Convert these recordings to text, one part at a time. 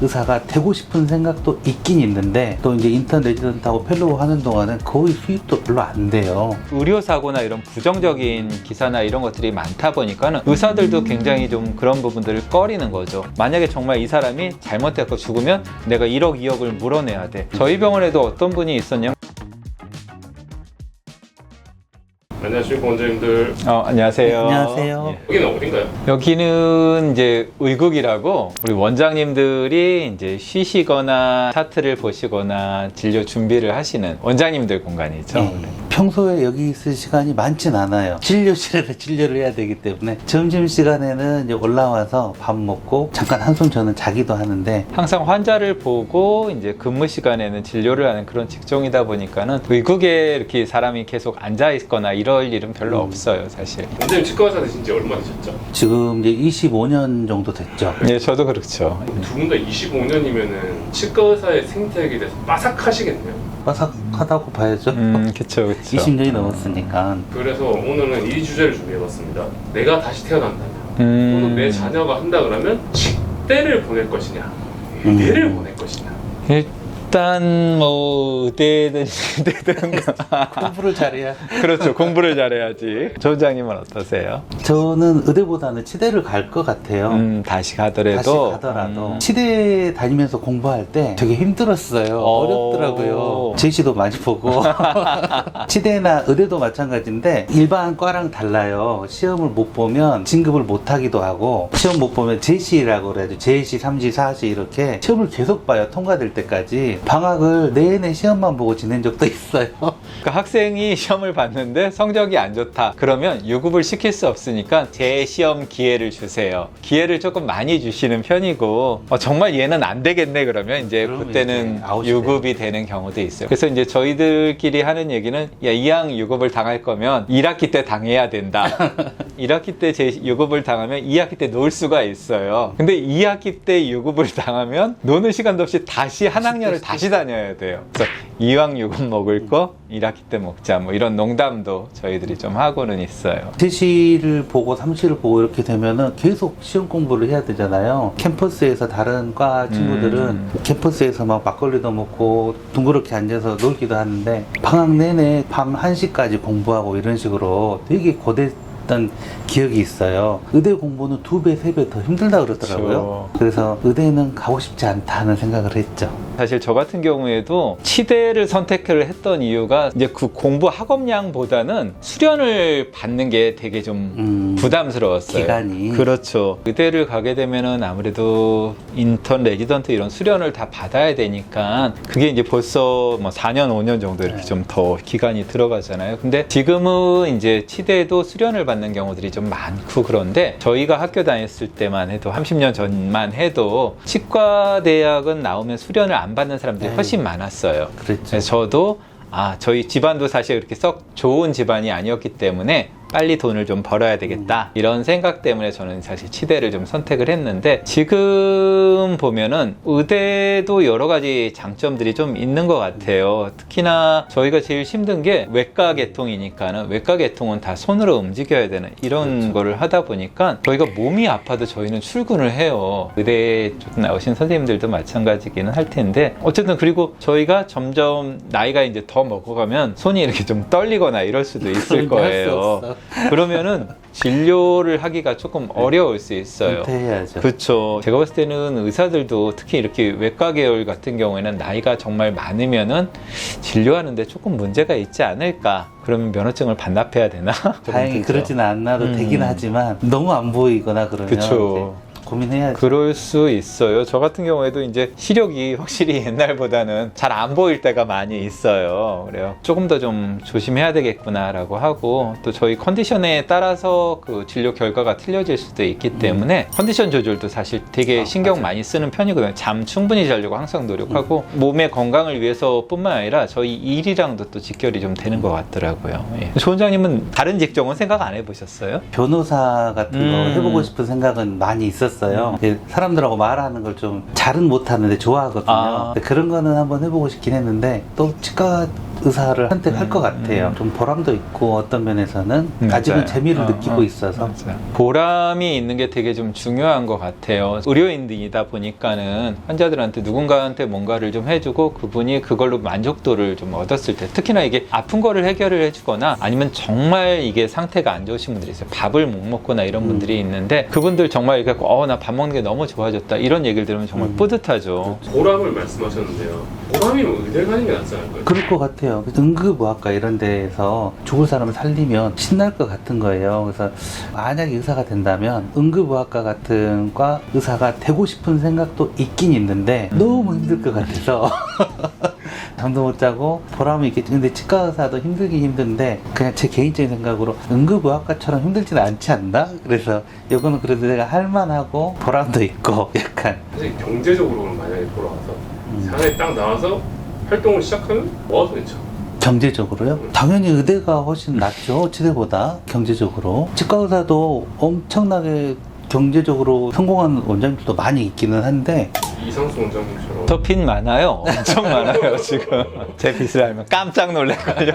의사가 되고 싶은 생각도 있긴 있는데 또 이제 인턴 레지던트하고 펠로우 하는 동안은 거의 수입도 별로 안 돼요. 의료사고나 이런 부정적인 기사나 이런 것들이 많다 보니까는 의사들도 굉장히 좀 그런 부분들을 꺼리는 거죠. 만약에 정말 이 사람이 잘못되고 죽으면 내가 1억, 2억을 물어내야 돼. 저희 병원에도 어떤 분이 있었냐면 안녕하십니까 원장님들. 안녕하세요. 네, 안녕하세요. 예. 여기는 어딘가요? 여기는 이제 의국이라고 우리 원장님들이 이제 쉬시거나 차트를 보시거나 진료 준비를 하시는 원장님들 공간이죠. 네. 평소에 여기 있을 시간이 많진 않아요. 진료실에서 진료를 해야 되기 때문에 점심시간에는 이제 올라와서 밥 먹고 잠깐 한숨 저는 자기도 하는데 항상 환자를 보고 이제 근무 시간에는 진료를 하는 그런 직종이다 보니까는 의국에 이렇게 사람이 계속 앉아 있거나 이럴 일은 별로 없어요, 사실. 원장님 치과 의사 되신 지 얼마 되셨죠? 지금 이제 25년 정도 됐죠. 네, 저도 그렇죠. 두 분 다 25년이면은 치과 의사의 생태계에 대해서 빠삭하시겠네요. 빠삭하다고 봐야죠. 그쵸, 그쵸. 20년이 넘었으니까. 그래서 오늘은 이 주제를 준비해봤습니다. 내가 다시 태어난다면 음. 또는 내 자녀가 한다 그러면 직대를 보낼 것이냐 의대를 보낼 것이냐. 일단 뭐 의대든 의대든 공부를 잘해야. 그렇죠. 공부를 잘해야지. 조 원장님은 어떠세요? 저는 의대보다는 치대를 갈 것 같아요. 다시 다시 가더라도 가더라도 치대 다니면서 공부할 때 되게 힘들었어요. 어렵더라고요. 제시도 많이 보고 치대나 의대도 마찬가지인데 일반 과랑 달라요. 시험을 못 보면 진급을 못 하기도 하고 시험 못 보면 제시라고 그래야죠. 제시, 3시, 4시 이렇게 시험을 계속 봐요. 통과될 때까지. 방학을 내내 시험만 보고 지낸 적도 있어요. 그 학생이 시험을 봤는데 성적이 안 좋다. 그러면 유급을 시킬 수 없으니까 재시험 기회를 주세요. 기회를 조금 많이 주시는 편이고 정말 얘는 안 되겠네 그러면 이제 그러면 그때는 이제 아웃이 유급이 되는 경우도 있어요. 그래서 이제 저희들끼리 하는 얘기는 야, 이왕 유급을 당할 거면 1학기 때 당해야 된다. 1학기 때 유급을 당하면 2학기 때 놀 수가 있어요. 근데 2학기 때 유급을 당하면 노는 시간도 없이 다시 한 학년을 다시 다녀야 돼요. 그래서 이왕 유급 먹을 거 1학기 때 먹자 뭐 이런 농담도 저희들이 좀 하고는 있어요. 제시를 보고 3시를 보고 이렇게 되면은 계속 시험 공부를 해야 되잖아요. 캠퍼스에서 다른 과 친구들은 캠퍼스에서 막 막걸리도 먹고 둥그렇게 앉아서 놀기도 하는데 방학 내내 밤 1시까지 공부하고 이런 식으로 되게 고됐던 기억이 있어요. 의대 공부는 2배, 3배 더 힘들다 그러더라고요. 그래서 의대는 가고 싶지 않다는 생각을 했죠. 사실 저 같은 경우에도 치대를 선택을 했던 이유가 이제 그 공부 학업량보다는 수련을 받는 게 되게 좀 부담스러웠어요. 기간이. 그렇죠. 의대를 가게 되면은 아무래도 인턴, 레지던트 이런 수련을 다 받아야 되니까 그게 이제 벌써 뭐 4년, 5년 정도 이렇게 좀 더 기간이 들어가잖아요. 근데 지금은 이제 치대도 수련을 받는 경우들이 좀 많고 그런데 저희가 학교 다녔을 때만 해도 30년 전만 해도 치과 대학은 나오면 수련을 안 받는 사람들이 훨씬 많았어요. 그랬죠. 그래서 저도 저희 집안도 사실 그렇게 썩 좋은 집안이 아니었기 때문에 빨리 돈을 좀 벌어야 되겠다 이런 생각 때문에 저는 사실 치대를 좀 선택을 했는데 지금 보면은 의대도 여러 가지 장점들이 좀 있는 것 같아요. 특히나 저희가 제일 힘든 게 외과 계통이니까는 외과 계통은 다 손으로 움직여야 되는 이런 거를 하다 보니까 저희가 몸이 아파도 저희는 출근을 해요. 의대 쪽 나오신 선생님들도 마찬가지기는 할 텐데 어쨌든 그리고 저희가 점점 나이가 이제 더 먹어가면 손이 이렇게 좀 떨리거나 이럴 수도 있을 거예요. 그러면은 진료를 하기가 조금 어려울 수 있어요. 은퇴해야죠. 그렇죠. 제가 봤을 때는 의사들도 특히 이렇게 외과 계열 같은 경우에는 나이가 정말 많으면은 진료하는데 조금 문제가 있지 않을까. 그러면 면허증을 반납해야 되나? 다행히 그러지는 않아도 되긴 하지만 너무 안 보이거나 그러면 그쵸. 이제 고민해야죠. 그럴 수 있어요. 저 같은 경우에도 이제 시력이 확실히 옛날보다는 잘 안 보일 때가 많이 있어요. 그래요. 조금 더 좀 조심해야 되겠구나라고 하고 또 저희 컨디션에 따라서 그 진료 결과가 틀려질 수도 있기 때문에 컨디션 조절도 사실 되게 신경 많이 쓰는 편이거든요. 잠 충분히 자려고 항상 노력하고 몸의 건강을 위해서뿐만 아니라 저희 일이랑도 또 직결이 좀 되는 것 같더라고요. 예. 조 원장님은 다른 직종은 생각 안 해보셨어요? 변호사 같은 거 해보고 싶은 생각은 많이 있었어요. 사람들하고 말하는 걸 좀 잘은 못하는데 좋아하거든요. 근데 그런 거는 한번 해보고 싶긴 했는데 또 치과 의사를 선택할 것 같아요. 좀 보람도 있고 어떤 면에서는 아직은 맞아요. 재미를 느끼고 있어서. 맞아요. 보람이 있는 게 되게 좀 중요한 것 같아요. 의료인이다 보니까는 환자들한테 누군가한테 뭔가를 좀 해주고 그분이 그걸로 만족도를 좀 얻었을 때, 특히나 이게 아픈 거를 해결을 해주거나 아니면 정말 이게 상태가 안 좋으신 분들이 있어요. 밥을 못 먹거나 이런 분들이 있는데 그분들 정말 이렇게 나 밥 먹는 게 너무 좋아졌다 이런 얘기를 들으면 정말 뿌듯하죠. 보람을 말씀하셨는데요. 보람이면 의대 가는 게 낫지 않을까요? 그럴 것 같아요. 응급의학과 이런 데에서 죽을 사람을 살리면 신날 것 같은 거예요. 그래서 만약에 의사가 된다면 응급의학과 같은 과 의사가 되고 싶은 생각도 있긴 있는데 너무 힘들 것 같아서 잠도 못 자고 보람이 있겠지. 근데 치과 의사도 힘들긴 힘든데 그냥 제 개인적인 생각으로 응급의학과처럼 힘들지는 않지 않나? 그래서 이거는 그래도 내가 할만하고 보람도 있고 약간 사실 경제적으로는 만약에 돌아와서 세상에 딱 나와서 활동을 시작하면 뭐가 괜찮아? 경제적으로요? 당연히 의대가 훨씬 낫죠. 치대보다 경제적으로. 치과 의사도 엄청나게 경제적으로 성공한 원장님들도 많이 있기는 한데 이상수 원장님처럼 저 빚 많아요. 엄청 많아요 지금. 제 빚을 알면 깜짝 놀랄걸요.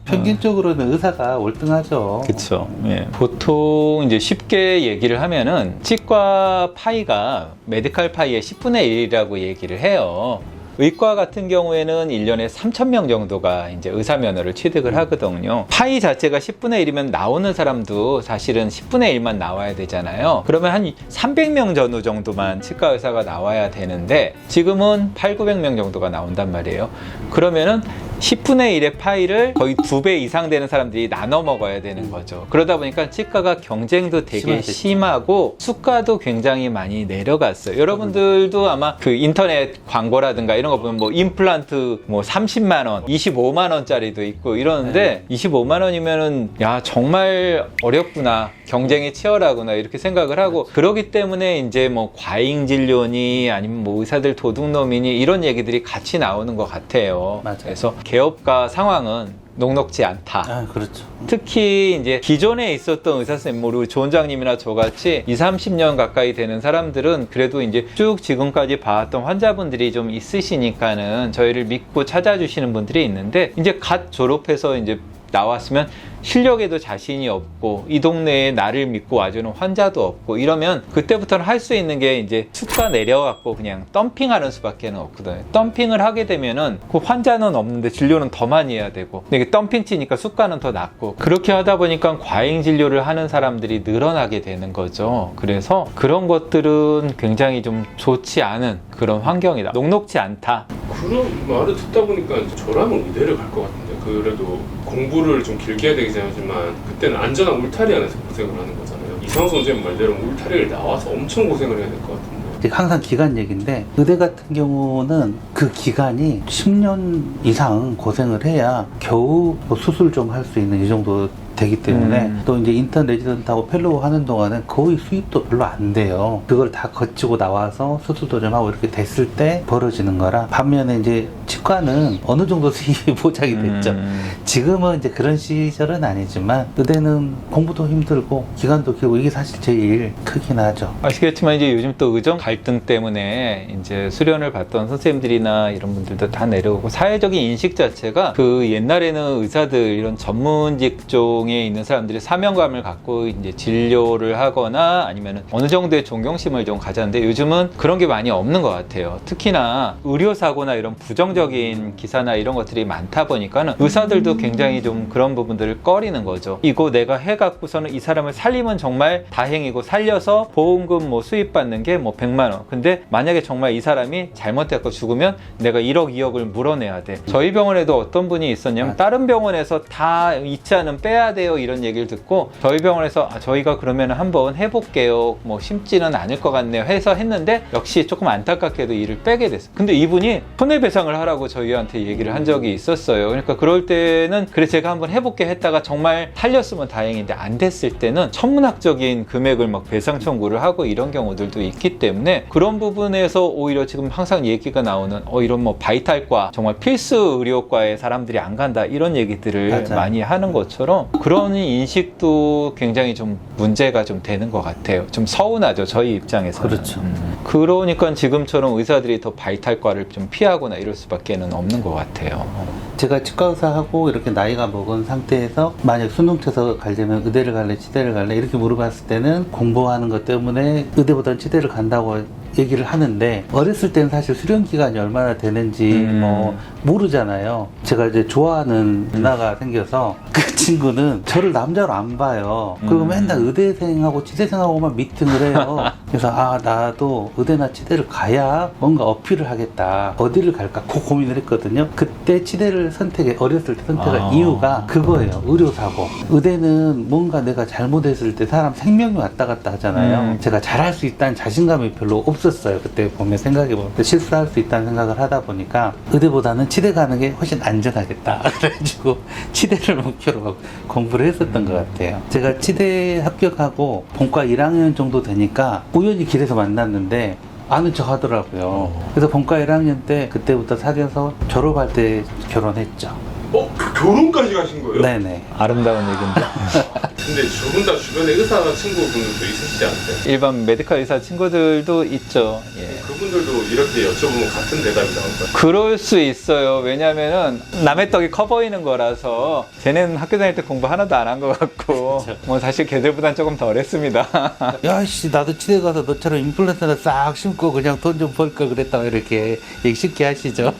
평균적으로는 의사가 월등하죠. 그렇죠. 예. 보통 이제 쉽게 얘기를 하면은 치과 파이가 메디칼 파이의 10분의 1이라고 얘기를 해요. 의과 같은 경우에는 1년에 3,000명 정도가 이제 의사 면허를 취득을 하거든요. 파이 자체가 10분의 1이면 나오는 사람도 사실은 10분의 1만 나와야 되잖아요. 그러면 한 300명 전후 정도만 치과 의사가 나와야 되는데 지금은 8,900명 정도가 나온단 말이에요. 그러면은 10분의 1의 파이를 거의 2배 이상 되는 사람들이 나눠 먹어야 되는 거죠. 그러다 보니까 치과가 경쟁도 되게 심하겠죠. 심하고 수가도 굉장히 많이 내려갔어요. 여러분들도 아마 그 인터넷 광고라든가 이런 거 보면 뭐 임플란트 뭐 30만 원, 25만 원짜리도 있고 이러는데 25만 원이면은 야 정말 어렵구나. 경쟁이 치열하구나 이렇게 생각을 하고 그러기 때문에 이제 뭐 과잉 진료니 아니면 뭐 의사들 도둑놈이니 이런 얘기들이 같이 나오는 것 같아요. 맞아요. 그래서 개업가 상황은 녹록지 않다. 아, 그렇죠. 특히 이제 기존에 있었던 의사 선생님, 뭐 우리 조 원장님이나 저같이 20, 30년 가까이 되는 사람들은 그래도 이제 쭉 지금까지 봐왔던 환자분들이 좀 있으시니까는 저희를 믿고 찾아주시는 분들이 있는데 이제 갓 졸업해서 이제 나왔으면 실력에도 자신이 없고 이 동네에 나를 믿고 와주는 환자도 없고 이러면 그때부터는 할 수 있는 게 이제 수가 내려갖고 그냥 덤핑하는 수밖에 없거든요. 덤핑을 하게 되면은 그 환자는 없는데 진료는 더 많이 해야 되고 근데 이게 덤핑 치니까 수가는 더 낮고 그렇게 하다 보니까 과잉 진료를 하는 사람들이 늘어나게 되는 거죠. 그래서 그런 것들은 굉장히 좀 좋지 않은 그런 환경이다. 녹록지 않다. 그런 말을 듣다 보니까 저라면 의대를 갈 것 같은데 그래도 공부를 좀 길게 해야 되긴 하지만 그때는 안전한 울타리 안에서 고생을 하는 거잖아요. 이상수 원장님 말대로 울타리를 나와서 엄청 고생을 해야 될 것 같은데 항상 기간 얘기인데 의대 같은 경우는 그 기간이 10년 이상 고생을 해야 겨우 뭐 수술 좀 할 수 있는 이 정도 되기 때문에 또 이제 인턴 레지던트하고 펠로우 하는 동안은 거의 수입도 별로 안 돼요. 그걸 다 거치고 나와서 수술도 좀 하고 이렇게 됐을 때 벌어지는 거라 반면에 이제 치과는 어느 정도 수입이 보장이 됐죠. 지금은 이제 그런 시절은 아니지만 의대는 공부도 힘들고 기간도 길고 이게 사실 제일 크긴 하죠. 아시겠지만 이제 요즘 또 의정 갈등 때문에 이제 수련을 받던 선생님들이나 이런 분들도 다 내려오고 사회적인 인식 자체가 그 옛날에는 의사들 이런 전문 직종에 있는 사람들이 사명감을 갖고 이제 진료를 하거나 아니면 어느 정도의 존경심을 좀 가졌는데 요즘은 그런 게 많이 없는 것 같아요. 특히나 의료사고나 이런 부정적인 기사나 이런 것들이 많다 보니까는 의사들도 굉장히 좀 그런 부분들을 꺼리는 거죠. 이거 내가 해갖고서는 이 사람을 살리면 정말 다행이고 살려서 보험금 뭐 수입 받는 게 뭐 100만 원. 근데 만약에 정말 이 사람이 잘못됐고 죽으면 내가 1억, 2억을 물어내야 돼. 저희 병원에도 어떤 분이 있었냐면 다른 병원에서 다 있지 않으면 빼야 돼요 이런 얘기를 듣고 저희 병원에서 저희가 그러면 한번 해볼게요. 뭐 심지는 않을 것 같네요 해서 했는데 역시 조금 안타깝게도 일을 빼게 됐어요. 근데 이분이 손해배상을 하라고 저희한테 얘기를 한 적이 있었어요. 그러니까 그럴 때는 그래 제가 한번 해볼게 했다가 정말 살렸으면 다행인데 안 됐을 때는 천문학적인 금액을 막 배상 청구를 하고 이런 경우들도 있기 때문에 그런 부분에서 오히려 지금 항상 얘기가 나오는 이런 뭐 바이탈과 정말 필수 의료과에 사람들이 안 간다 이런 얘기들을 맞아요. 많이 하는 것처럼 그런 인식도 굉장히 좀 문제가 좀 되는 것 같아요. 좀 서운하죠 저희 입장에서는. 그렇죠. 그러니까 지금처럼 의사들이 더 바이탈과를 좀 피하거나 이럴 수밖에는 없는 것 같아요. 제가 치과 의사하고 이렇게 나이가 먹은 상태에서 만약 수능 쳐서 가려면 의대를 갈래, 치대를 갈래 이렇게 물어봤을 때는 공부하는 것 때문에 의대보다는 치대를 간다고 얘기를 하는데 어렸을 때는 사실 수련 기간이 얼마나 되는지 뭐 모르잖아요. 제가 이제 좋아하는 누나가 생겨서 그 친구는 저를 남자로 안 봐요. 그리고 맨날 의대생하고 치대생하고만 미팅을 해요. 그래서 아 나도 의대나 치대를 가야 뭔가 어필을 하겠다. 어디를 갈까 고민을 했거든요. 그때 치대를 어렸을 때 선택한 이유가 그거예요. 의료사고. 의대는 뭔가 내가 잘못했을 때 사람 생명이 왔다 갔다 하잖아요. 제가 잘할 수 있다는 자신감이 별로 없었어요. 그때 보면 생각해보면 실수할 수 있다는 생각을 하다 보니까 의대보다는 치대 가는 게 훨씬 안전하겠다. 그래가지고 치대를 목표로 공부를 했었던 것 같아요. 제가 치대 합격하고 본과 1학년 정도 되니까 우연히 길에서 만났는데 아는 척 하더라고요. 그래서 본과 1학년 때 그때부터 사귀어서 졸업할 때 결혼했죠. 결혼까지 가신 거예요? 네네. 아름다운 얘기인데. 근데 두 분 다 주변에 의사 친구분들도 있으시지 않으세요? 일반 메디컬 의사 친구들도 있죠. 예. 그분들도 이렇게 여쭤보면 같은 대답이 나올까요? 그럴 수 있어요. 왜냐면은 남의 떡이 커 보이는 거라서 쟤는 학교 다닐 때 공부 하나도 안 한 것 같고 뭐 사실 걔들보단 조금 덜 했습니다. 야씨 나도 치대 가서 너처럼 임플란트나 싹 심고 그냥 돈 좀 벌 걸 그랬다 이렇게 얘기 쉽게 하시죠.